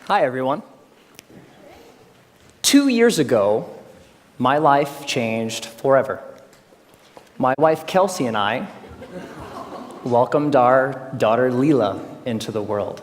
Hi, everyone. 2 years ago, my life changed forever. My wife, Kelsey, and I welcomed our daughter, Leela, into the world.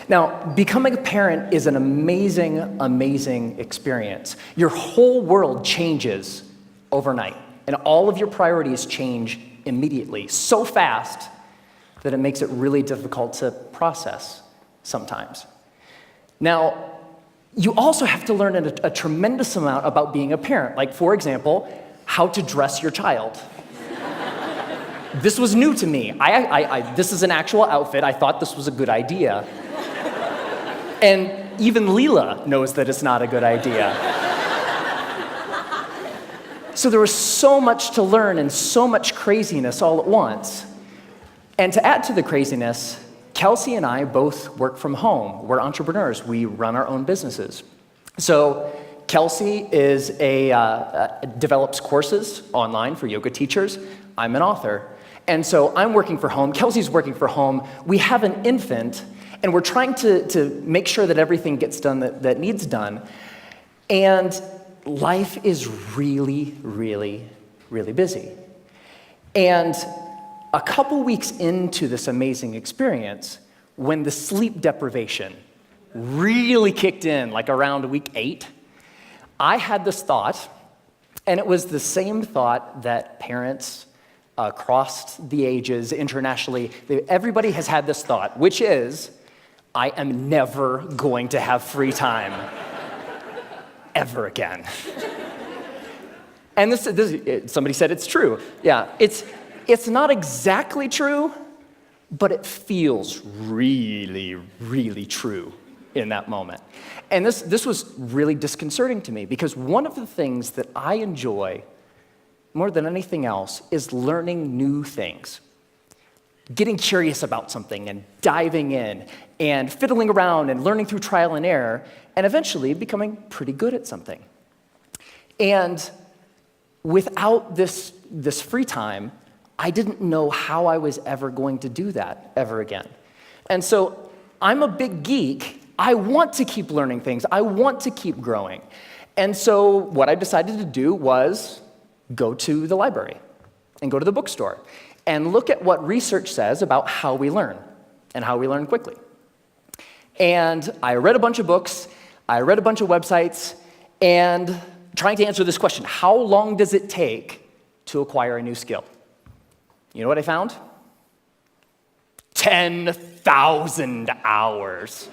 Now, becoming a parent is an amazing, amazing experience. Your whole world changes overnight, and all of your priorities change immediately, so fast that it makes it really difficult to process sometimes. Now, you also have to learn a tremendous amount about being a parent, like, for example, how to dress your child. This was new to me. This is an actual outfit. I thought this was a good idea. And even Leela knows that it's not a good idea. So there was so much to learn and so much craziness all at once. And to add to the craziness, Kelsey and I both work from home. We're entrepreneurs. We run our own businesses. So Kelsey is develops courses online for yoga teachers. I'm an author. And so I'm working from home. Kelsey's working from home. We have an infant, and we're trying to make sure that everything gets done that needs done. And life is really, really, really busy. And a couple weeks into this amazing experience, when the sleep deprivation really kicked in, like around week 8, I had this thought, and it was the same thought that parents across the ages internationally, everybody has had this thought, which is, I am never going to have free time ever again. And somebody said it's true. Yeah, it's not exactly true, but it feels really, really true in that moment. And this was really disconcerting to me, because one of the things that I enjoy more than anything else is learning new things. Getting curious about something and diving in and fiddling around and learning through trial and error and eventually becoming pretty good at something. And without this free time, I didn't know how I was ever going to do that ever again. And so I'm a big geek. I want to keep learning things. I want to keep growing. And so what I decided to do was go to the library and go to the bookstore and look at what research says about how we learn and how we learn quickly. And I read a bunch of books, I read a bunch of websites, and trying to answer this question, how long does it take to acquire a new skill? You know what I found? 10,000 hours.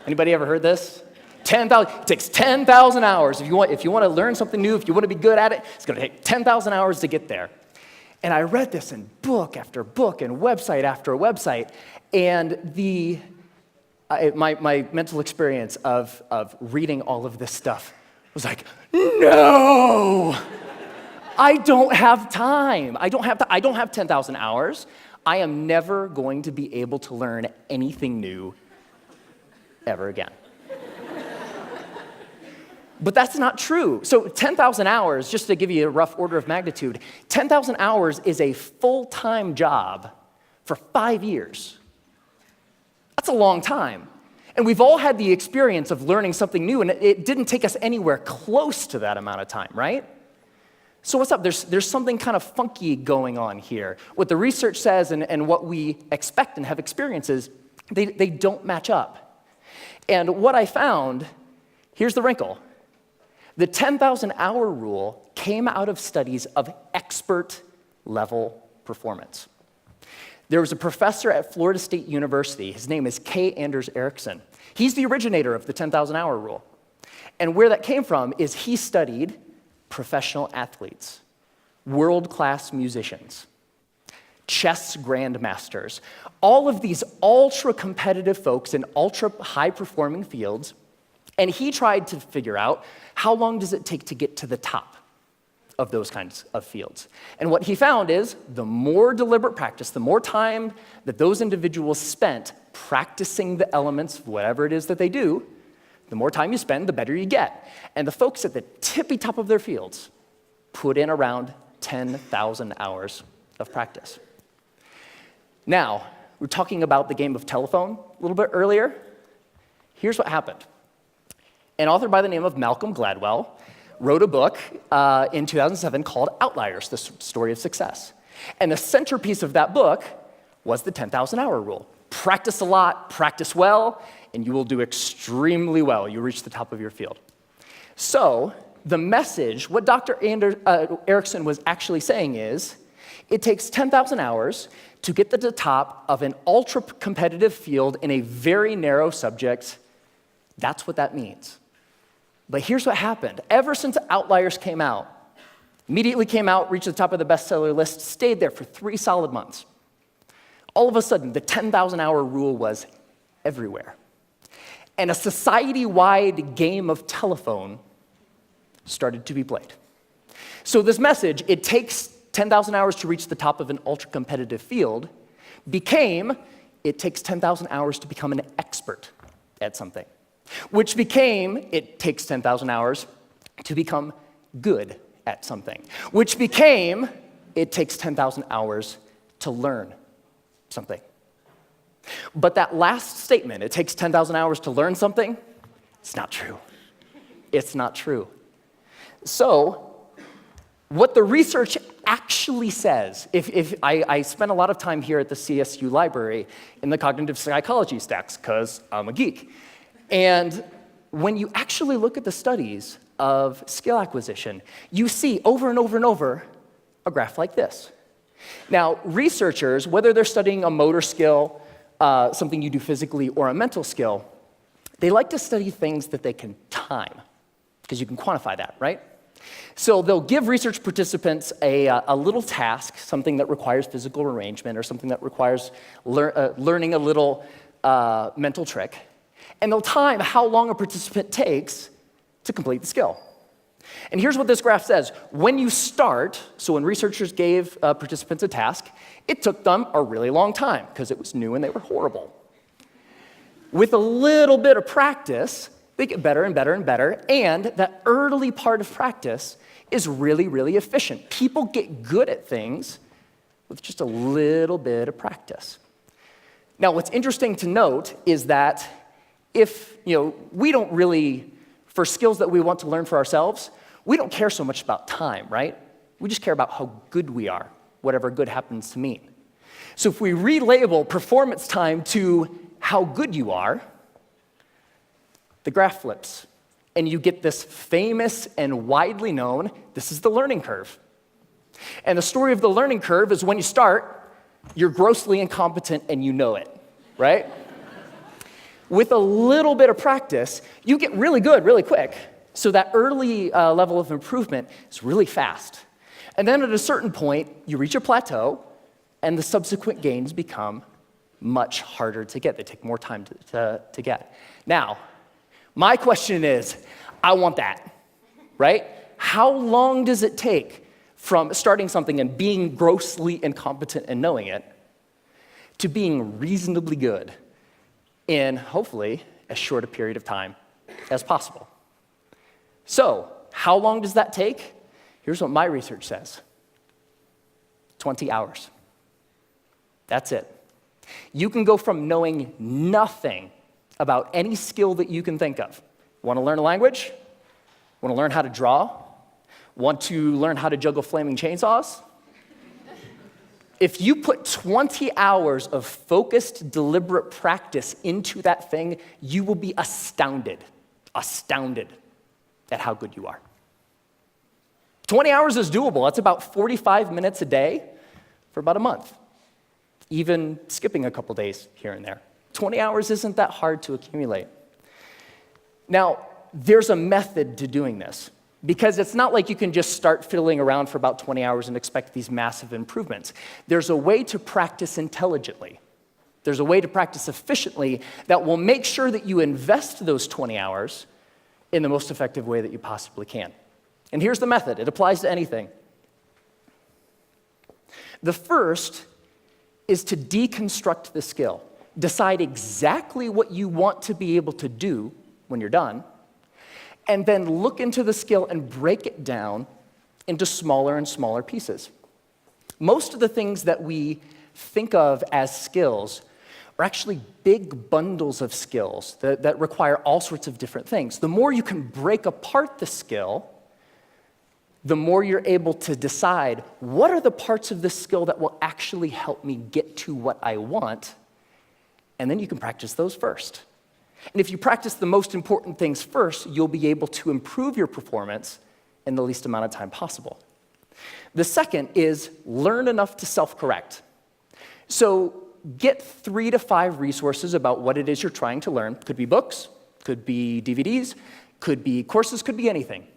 Anybody ever heard this? 10,000. It takes 10,000 hours. If you want to learn something new, if you want to be good at it, it's going to take 10,000 hours to get there. And I read this in book after book and website after website, and my mental experience of reading all of this stuff was like, no! I don't have time. I don't have 10,000 hours. I am never going to be able to learn anything new ever again. But that's not true. So 10,000 hours, just to give you a rough order of magnitude, 10,000 hours is a full-time job for 5 years. That's a long time. And we've all had the experience of learning something new, and it didn't take us anywhere close to that amount of time, right? So what's up? There's something kind of funky going on here. What the research says and what we expect and have experiences, they don't match up. And what I found, here's the wrinkle. The 10,000 hour rule came out of studies of expert level performance. There was a professor at Florida State University. His name is K. Anders Ericsson. He's the originator of the 10,000 hour rule. And where that came from is he studied professional athletes, world-class musicians, chess grandmasters, all of these ultra-competitive folks in ultra-high-performing fields, and he tried to figure out how long does it take to get to the top of those kinds of fields. And what he found is the more deliberate practice, the more time that those individuals spent practicing the elements of whatever it is that they do, the more time you spend, the better you get. And the folks at the tippy top of their fields put in around 10,000 hours of practice. Now, we were talking about the game of telephone a little bit earlier. here's what happened. An author by the name of Malcolm Gladwell wrote a book in 2007 called Outliers, the Story of Success. And the centerpiece of that book was the 10,000-hour rule. Practice a lot, practice well, and you will do extremely well. You'll reach the top of your field. So the message, what Dr. Erickson was actually saying is, it takes 10,000 hours to get to the top of an ultra-competitive field in a very narrow subject. That's what that means. But here's what happened. Ever since Outliers came out, immediately came out, reached the top of the bestseller list, stayed there for 3 solid months. All of a sudden, the 10,000-hour rule was everywhere. And a society-wide game of telephone started to be played. So this message, it takes 10,000 hours to reach the top of an ultra-competitive field, became, it takes 10,000 hours to become an expert at something. Which became, it takes 10,000 hours to become good at something. Which became, it takes 10,000 hours to learn something. But that last statement, it takes 10,000 hours to learn something, it's not true. It's not true. So, what the research actually says, if I spent a lot of time here at the CSU library in the cognitive psychology stacks, because I'm a geek. And when you actually look at the studies of skill acquisition, you see over and over and over a graph like this. Now, researchers, whether they're studying a motor skill, something you do physically, or a mental skill, they like to study things that they can time, because you can quantify that, right? So they'll give research participants a little task, something that requires physical arrangement or something that requires learning a little mental trick, and they'll time how long a participant takes to complete the skill. And here's what this graph says. When you start, so when researchers gave participants a task, it took them a really long time because it was new and they were horrible. With a little bit of practice, they get better and better and better, and that early part of practice is really, really efficient. People get good at things with just a little bit of practice. Now, what's interesting to note is that if, we don't really, for skills that we want to learn for ourselves, we don't care so much about time, right? We just care about how good we are, whatever good happens to mean. So if we relabel performance time to how good you are, the graph flips, and you get this famous and widely known, this is the learning curve. And the story of the learning curve is when you start, you're grossly incompetent and you know it, right? With a little bit of practice, you get really good really quick. So that early level of improvement is really fast. And then at a certain point, you reach a plateau, and the subsequent gains become much harder to get. They take more time to get. Now, my question is, I want that, right? How long does it take from starting something and being grossly incompetent and knowing it to being reasonably good in, hopefully, as short a period of time as possible? So, how long does that take? Here's what my research says. 20 hours. That's it. You can go from knowing nothing about any skill that you can think of. Want to learn a language? Want to learn how to draw? Want to learn how to juggle flaming chainsaws? If you put 20 hours of focused, deliberate practice into that thing, you will be astounded at how good you are. 20 hours is doable. That's about 45 minutes a day for about a month, even skipping a couple days here and there. 20 hours isn't that hard to accumulate. Now, there's a method to doing this, because it's not like you can just start fiddling around for about 20 hours and expect these massive improvements. There's a way to practice intelligently. There's a way to practice efficiently that will make sure that you invest those 20 hours in the most effective way that you possibly can. And here's the method. It applies to anything. The first is to deconstruct the skill. Decide exactly what you want to be able to do when you're done, and then look into the skill and break it down into smaller and smaller pieces. Most of the things that we think of as skills are actually big bundles of skills that require all sorts of different things. The more you can break apart the skill, the more you're able to decide what are the parts of this skill that will actually help me get to what I want, and then you can practice those first. And if you practice the most important things first, you'll be able to improve your performance in the least amount of time possible. The second is learn enough to self-correct. So get 3 to 5 resources about what it is you're trying to learn. Could be books, could be DVDs, could be courses, could be anything.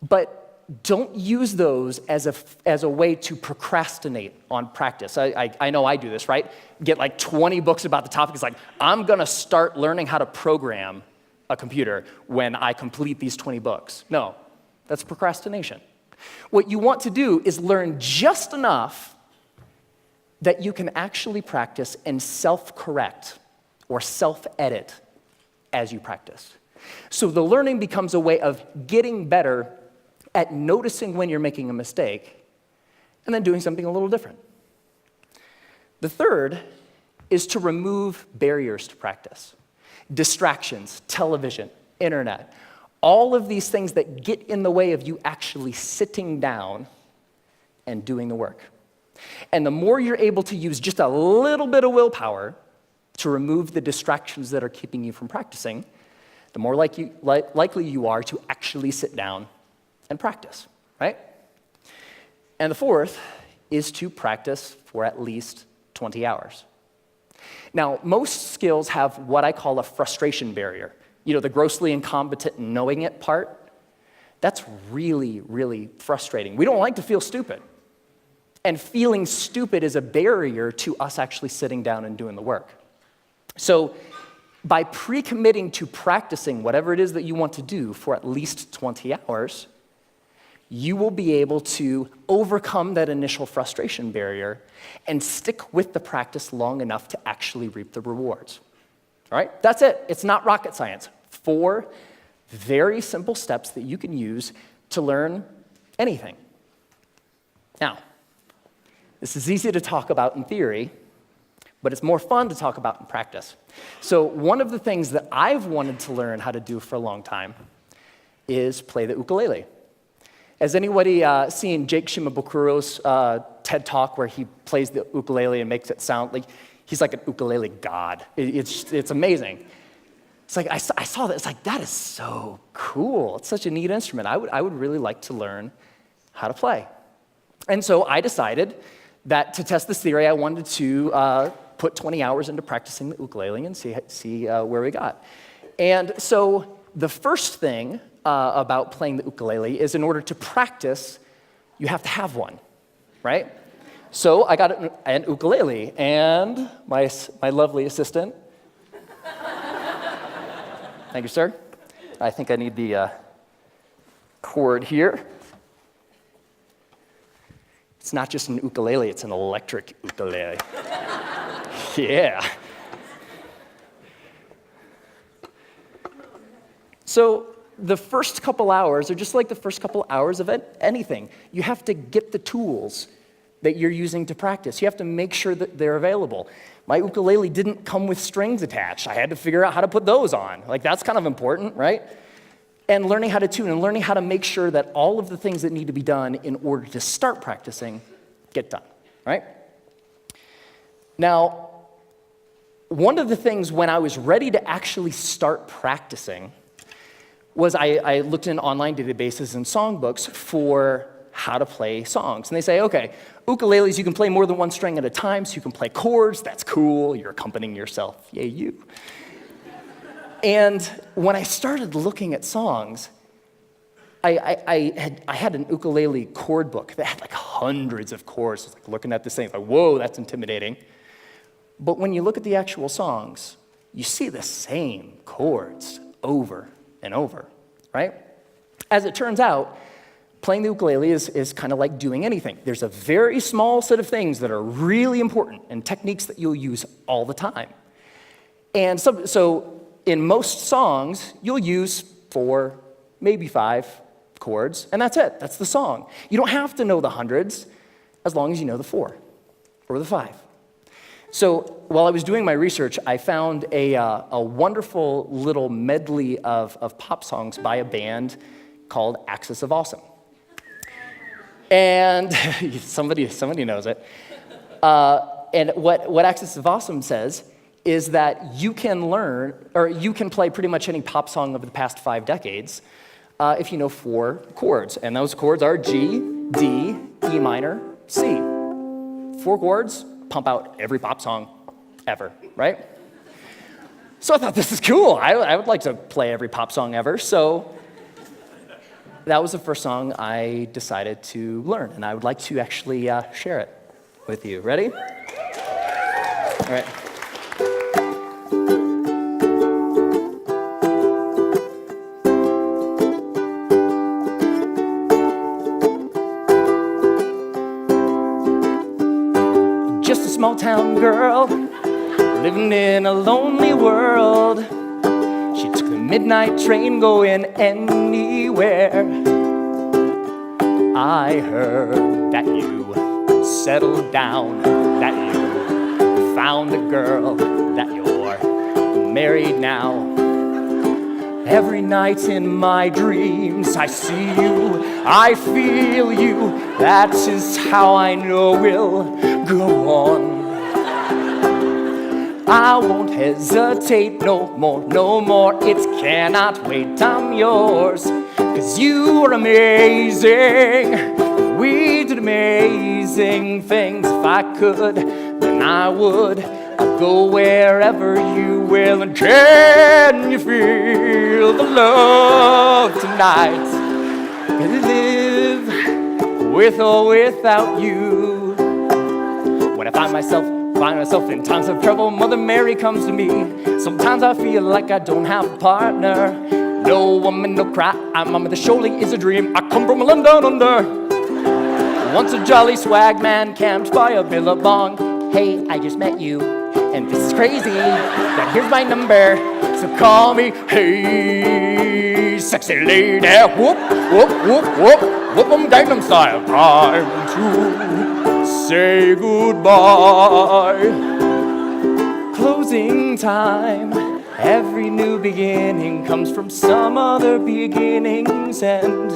But don't use those as a way to procrastinate on practice. I know I do this, right? Get like 20 books about the topic. It's like, I'm going to start learning how to program a computer when I complete these 20 books. No, that's procrastination. What you want to do is learn just enough that you can actually practice and self-correct or self-edit as you practice. So the learning becomes a way of getting better at noticing when you're making a mistake and then doing something a little different. The third is to remove barriers to practice. Distractions, television, internet, all of these things that get in the way of you actually sitting down and doing the work. And the more you're able to use just a little bit of willpower to remove the distractions that are keeping you from practicing, the more likely you are to actually sit down and practice, right? And the fourth is to practice for at least 20 hours. Now, most skills have what I call a frustration barrier. You know, the grossly incompetent knowing it part. That's really, really frustrating. We don't like to feel stupid. And feeling stupid is a barrier to us actually sitting down and doing the work. So by pre-committing to practicing whatever it is that you want to do for at least 20 hours, you will be able to overcome that initial frustration barrier and stick with the practice long enough to actually reap the rewards. All right? That's it. It's not rocket science. 4 very simple steps that you can use to learn anything. Now, this is easy to talk about in theory, but it's more fun to talk about in practice. So one of the things that I've wanted to learn how to do for a long time is play the ukulele. Has anybody seen Jake Shimabukuro's TED Talk where he plays the ukulele and makes it sound like he's like an ukulele god? It's amazing. It's like I saw that. It's like, that is so cool. It's such a neat instrument. I would really like to learn how to play. And so I decided that to test this theory, I wanted to put 20 hours into practicing the ukulele and see where we got. And so the first thing about playing the ukulele is in order to practice, you have to have one, right? So I got an ukulele, and my lovely assistant, thank you, sir. I think I need the cord here. It's not just an ukulele, it's an electric ukulele. Yeah. So the first couple hours are just like the first couple hours of anything. You have to get the tools that you're using to practice. You have to make sure that they're available. My ukulele didn't come with strings attached. I had to figure out how to put those on. Like, that's kind of important, right? And learning how to tune and learning how to make sure that all of the things that need to be done in order to start practicing get done, right? Now, one of the things when I was ready to actually start practicing was I looked in online databases and songbooks for how to play songs. And they say, okay, ukuleles, you can play more than one string at a time, so you can play chords. That's cool. You're accompanying yourself. Yay, you. And when I started looking at songs, I had an ukulele chord book that had like hundreds of chords. I was like looking at this thing, like, whoa, that's intimidating. But when you look at the actual songs, you see the same chords over and over, right? As it turns out, playing the ukulele is kind of like doing anything. There's a very small set of things that are really important and techniques that you'll use all the time. And so in most songs, you'll use 4, maybe 5 chords, and that's it. That's the song. You don't have to know the hundreds as long as you know the 4 or the 5. So while I was doing my research, I found a wonderful little medley of pop songs by a band called Axis of Awesome. And somebody knows it. And what Axis of Awesome says is that you can learn, or you can play pretty much any pop song of the past 5 decades if you know 4 chords. And those chords are G, D, E minor, C. 4 chords, pump out every pop song ever, right? So I thought, this is cool. I would like to play every pop song ever. So that was the first song I decided to learn, and I would like to actually share it with you. Ready? All right. Just a small town girl living in a lonely world. She took the midnight train going anywhere. I heard that you settled down, that you found a girl, that you're married now. Every night in my dreams I see you, I feel you. That is how I know we'll go on. I won't hesitate no more. It cannot wait, I'm yours. 'Cause you are amazing. We did amazing things. If I could, then I would. I'd go wherever you will. And can you feel the love tonight? Can I live with or without you? When I find myself in times of trouble, Mother Mary comes to me. Sometimes I feel like I don't have a partner. No woman, no cry, mama, this surely is a dream. I come from a land down under. Once a jolly swag man camped by a billabong. Hey, I just met you, and this is crazy, but here's my number, so call me. Hey, sexy lady, whoop, whoop, whoop, whoop, whoop 'em Gangnam Style. Time to say goodbye. Closing time. Every new beginning comes from some other beginning's end.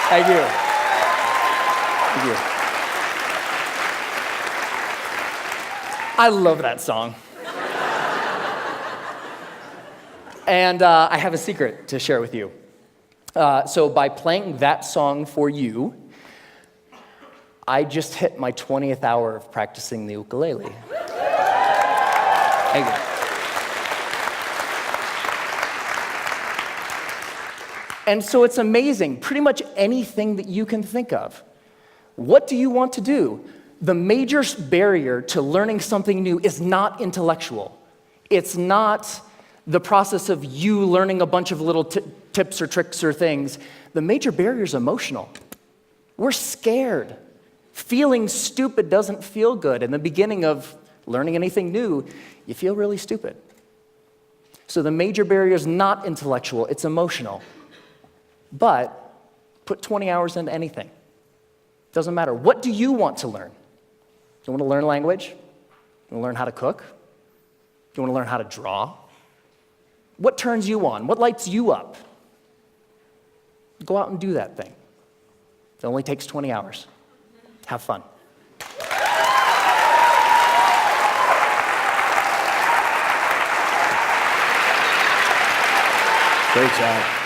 Thank you. Thank you. I love that song. And I have a secret to share with you. So by playing that song for you, I just hit my 20th hour of practicing the ukulele. Thank you. And so it's amazing, pretty much anything that you can think of. What do you want to do? The major barrier to learning something new is not intellectual. It's not the process of you learning a bunch of little tips or tricks or things. The major barrier is emotional. We're scared. Feeling stupid doesn't feel good. In the beginning of learning anything new, you feel really stupid. So the major barrier is not intellectual, it's emotional. But put 20 hours into anything. Doesn't matter. What do you want to learn? Do you want to learn language? Do you want to learn how to cook? Do you want to learn how to draw? What turns you on? What lights you up? Go out and do that thing. It only takes 20 hours. Have fun. Great job.